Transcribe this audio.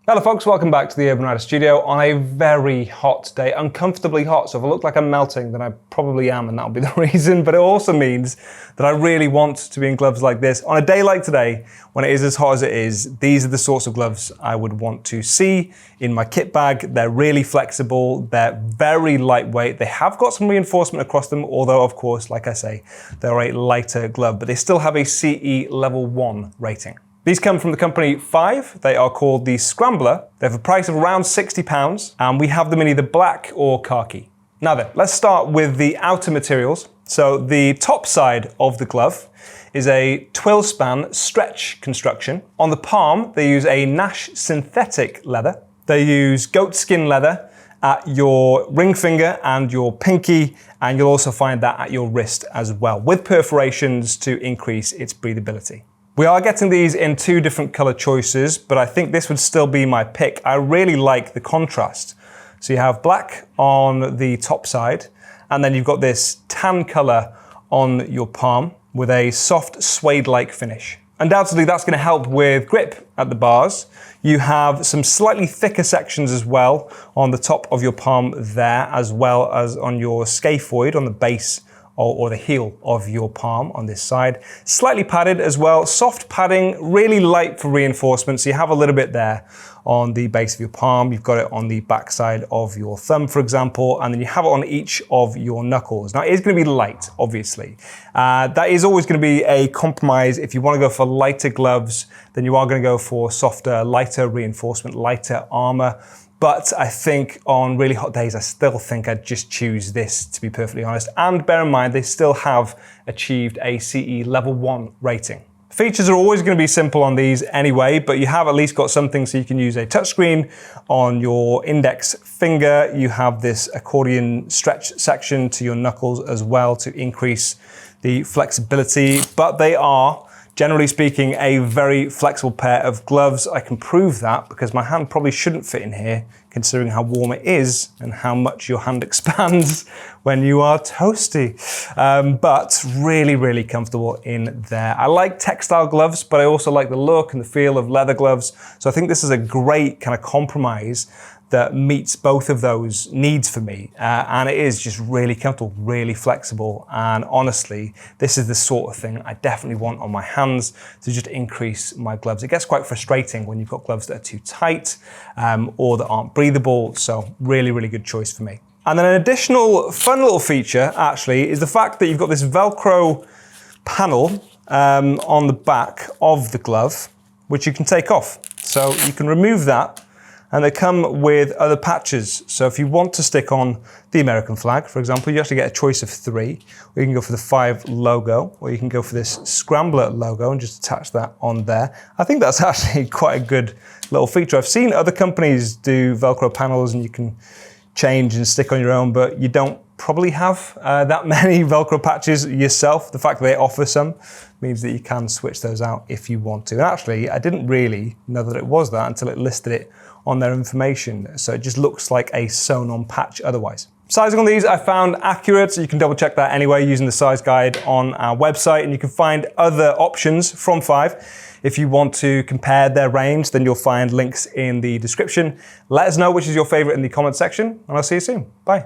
Hello folks, welcome back to the Urban Rider Studio on a very hot day, uncomfortably hot. So if I look like I'm melting, then I probably am, and that'll be the reason. But it also means that I really want to be in gloves like this. On a day like today, when it is as hot as it is, these are the sorts of gloves I would want to see in my kit bag. They're really flexible, they're very lightweight. They have got some reinforcement across them, although of course, like I say, they're a lighter glove, but they still have a CE level 1 rating. These come from the company 5. They are called the Scrambler. They have a price of around £60, and we have them in either black or khaki. Now then, let's start with the outer materials. So the top side of the glove is a twill span stretch construction. On the palm, they use a Nash synthetic leather. They use goat skin leather at your ring finger and your pinky, and you'll also find that at your wrist as well, with perforations to increase its breathability. We are getting these in 2 different color choices, but I think this would still be my pick. I really like the contrast. So you have black on the top side, and then you've got this tan color on your palm with a soft suede-like finish. Undoubtedly, that's going to help with grip at the bars. You have some slightly thicker sections as well on the top of your palm there, as well as on your scaphoid on the base or the heel of your palm on this side. Slightly padded as well, soft padding, really light for reinforcement. So you have a little bit there on the base of your palm. You've got it on the back side of your thumb, for example, and then you have it on each of your knuckles. Now it is going to be light, obviously. That is always going to be a compromise. If you want to go for lighter gloves, then you are going to go for softer, lighter reinforcement, lighter armor. But I think on really hot days, I still think I'd just choose this, to be perfectly honest. And bear in mind, they still have achieved a CE level 1 rating. Features are always going to be simple on these anyway, but you have at least got something so you can use a touchscreen on your index finger. You have this accordion stretch section to your knuckles as well to increase the flexibility, but they are, generally speaking, a very flexible pair of gloves. I can prove that because my hand probably shouldn't fit in here, considering how warm it is and how much your hand expands when you are toasty. But really, really comfortable in there. I like textile gloves, but I also like the look and the feel of leather gloves. So I think this is a great kind of compromise that meets both of those needs for me. And it is just really comfortable, really flexible. And honestly, this is the sort of thing I definitely want on my hands to just increase my gloves. It gets quite frustrating when you've got gloves that are too tight or that aren't breathable. So really, really good choice for me. And then an additional fun little feature actually is the fact that you've got this Velcro panel on the back of the glove, which you can take off. So you can remove that, and they come with other patches. So if you want to stick on the American flag, for example, you actually get a choice of 3. Or you can go for the 5 logo, or you can go for this Scrambler logo and just attach that on there. I think that's actually quite a good little feature. I've seen other companies do Velcro panels and you can change and stick on your own, but you don't probably have that many Velcro patches yourself. The fact that they offer some means that you can switch those out if you want to. And actually, I didn't really know that it was that until it listed it on their information. So it just looks like a sewn on patch otherwise. Sizing on these I found accurate, so you can double check that anyway using the size guide on our website, and you can find other options from 5. If you want to compare their range, then you'll find links in the description. Let us know which is your favorite in the comment section, and I'll see you soon. Bye.